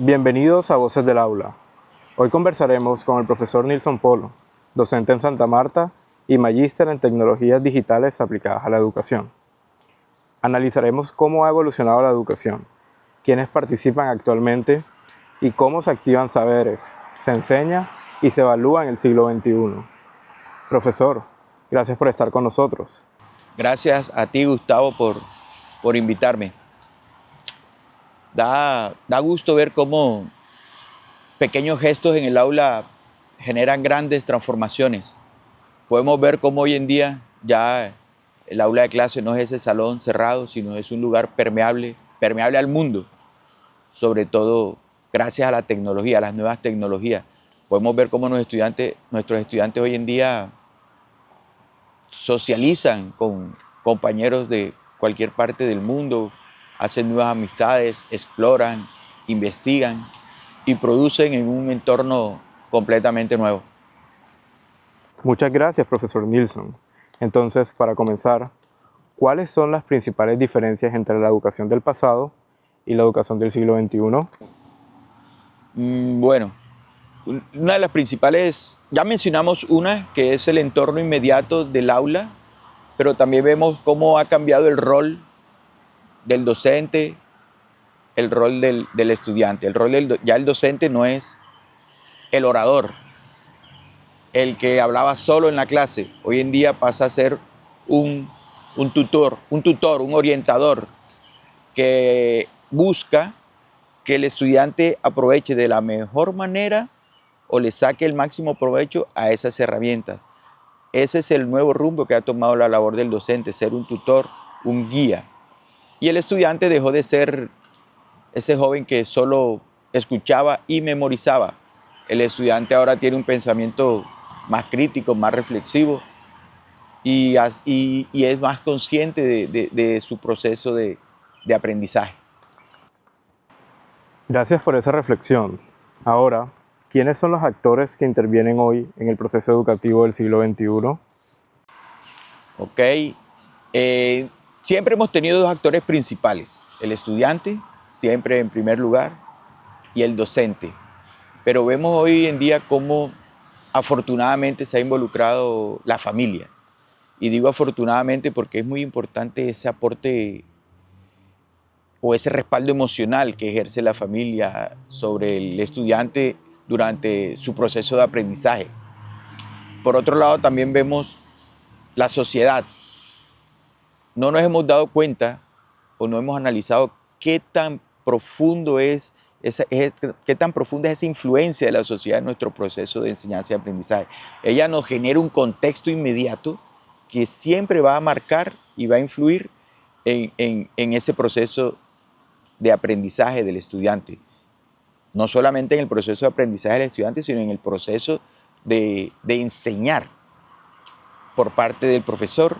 Bienvenidos a Voces del Aula. Hoy conversaremos con el profesor Nilson Polo, docente en Santa Marta y magíster en tecnologías digitales aplicadas a la educación. Analizaremos cómo ha evolucionado la educación, quiénes participan actualmente y cómo se activan saberes, se enseña y se evalúa en el siglo XXI. Profesor, gracias por estar con nosotros. Gracias a ti, Gustavo, por invitarme. Da gusto ver cómo pequeños gestos en el aula generan grandes transformaciones. Podemos ver cómo hoy en día ya el aula de clase no es ese salón cerrado, sino es un lugar permeable al mundo, sobre todo gracias a la tecnología, a las nuevas tecnologías. Podemos ver cómo nuestros estudiantes hoy en día socializan con compañeros de cualquier parte del mundo, hacen nuevas amistades, exploran, investigan y producen en un entorno completamente nuevo. Muchas gracias, profesor Nilson. Entonces, para comenzar, ¿cuáles son las principales diferencias entre la educación del pasado y la educación del siglo XXI? Bueno, una de las principales, ya mencionamos una, que es el entorno inmediato del aula, pero también vemos cómo ha cambiado el rol del docente, el rol del estudiante. Ya el docente no es el orador, el que hablaba solo en la clase. Hoy en día pasa a ser un, un tutor, un orientador que busca que el estudiante aproveche de la mejor manera o le saque el máximo provecho a esas herramientas. Ese es el nuevo rumbo que ha tomado la labor del docente, ser un tutor, un guía. Y el estudiante dejó de ser ese joven que solo escuchaba y memorizaba. El estudiante ahora tiene un pensamiento más crítico, más reflexivo y es más consciente de su proceso de aprendizaje. Gracias por esa reflexión. Ahora, ¿quiénes son los actores que intervienen hoy en el proceso educativo del siglo XXI? ¿Ok? Siempre hemos tenido dos actores principales, el estudiante, siempre en primer lugar, y el docente. Pero vemos hoy en día cómo afortunadamente se ha involucrado la familia. Y digo afortunadamente porque es muy importante ese aporte o ese respaldo emocional que ejerce la familia sobre el estudiante durante su proceso de aprendizaje. Por otro lado, también vemos la sociedad. No nos hemos dado cuenta o no hemos analizado qué tan profundo qué tan profunda es esa influencia de la sociedad en nuestro proceso de enseñanza y aprendizaje. Ella nos genera un contexto inmediato que siempre va a marcar y va a influir en ese proceso de aprendizaje del estudiante. No solamente en el proceso de aprendizaje del estudiante, sino en el proceso de enseñar por parte del profesor.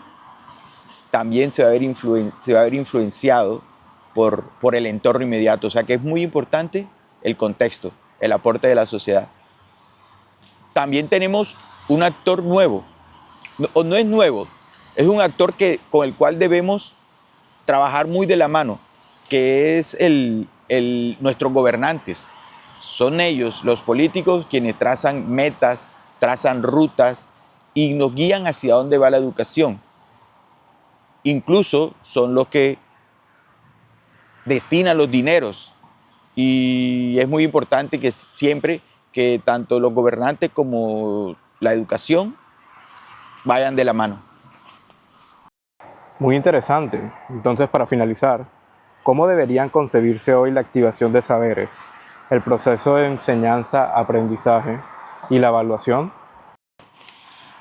También se va a ver influenciado por el entorno inmediato. O sea que es muy importante el contexto, el aporte de la sociedad. También tenemos un actor nuevo, no es nuevo, es un actor con el cual debemos trabajar muy de la mano, que es nuestros gobernantes. Son ellos, los políticos, quienes trazan metas, trazan rutas y nos guían hacia dónde va la educación. Incluso son los que destinan los dineros y es muy importante que siempre que tanto los gobernantes como la educación vayan de la mano. Muy interesante. Entonces, para finalizar, ¿cómo deberían concebirse hoy la activación de saberes, el proceso de enseñanza, aprendizaje y la evaluación?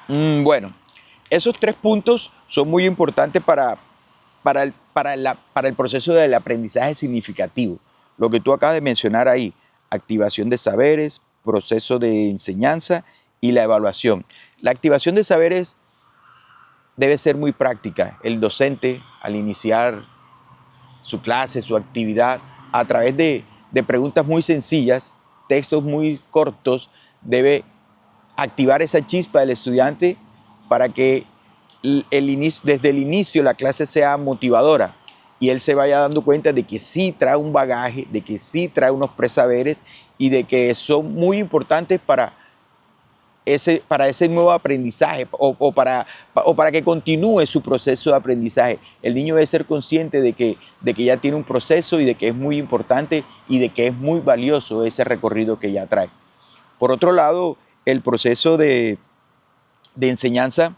Bueno, esos tres puntos son muy importantes para el proceso del aprendizaje significativo. Lo que tú acabas de mencionar ahí, activación de saberes, proceso de enseñanza y la evaluación. La activación de saberes debe ser muy práctica. El docente, al iniciar su clase, su actividad, a través de preguntas muy sencillas, textos muy cortos, debe activar esa chispa del estudiante para que desde el inicio la clase sea motivadora y él se vaya dando cuenta de que sí trae un bagaje, de que sí trae unos presaberes y de que son muy importantes para ese nuevo aprendizaje o para que continúe su proceso de aprendizaje. El niño debe ser consciente de que ya tiene un proceso y de que es muy importante y de que es muy valioso ese recorrido que ya trae. Por otro lado, el proceso de enseñanza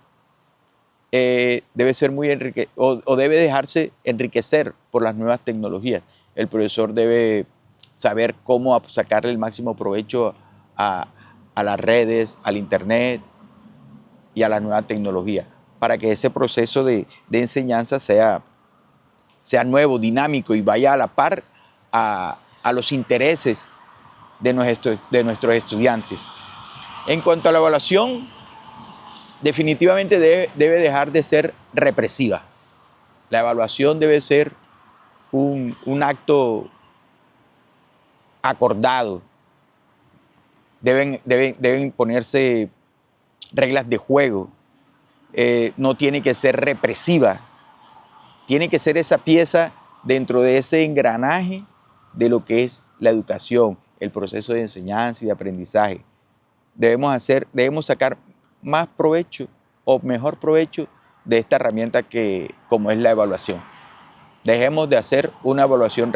debe ser muy debe dejarse enriquecer por las nuevas tecnologías. El profesor debe saber cómo sacarle el máximo provecho a las redes, al internet y a la nueva tecnología, para que ese proceso de enseñanza sea nuevo, dinámico y vaya a la par a los intereses de nuestros estudiantes. En cuanto a la evaluación, definitivamente debe dejar de ser represiva. La evaluación debe ser un acto acordado. Deben ponerse reglas de juego. No tiene que ser represiva. Tiene que ser esa pieza dentro de ese engranaje de lo que es la educación, el proceso de enseñanza y de aprendizaje. Debemos sacar más provecho o mejor provecho de esta herramienta como es la evaluación. Dejemos de hacer una evaluación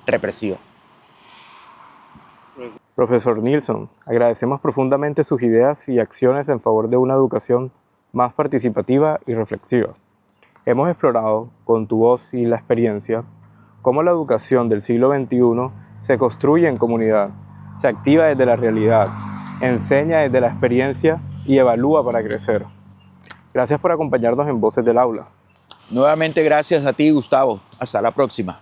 represiva. Profesor Nilsson, agradecemos profundamente sus ideas y acciones en favor de una educación más participativa y reflexiva. Hemos explorado, con tu voz y la experiencia, cómo la educación del siglo XXI se construye en comunidad, se activa desde la realidad, enseña desde la experiencia y evalúa para crecer. Gracias por acompañarnos en Voces del Aula. Nuevamente gracias a ti, Gustavo. Hasta la próxima.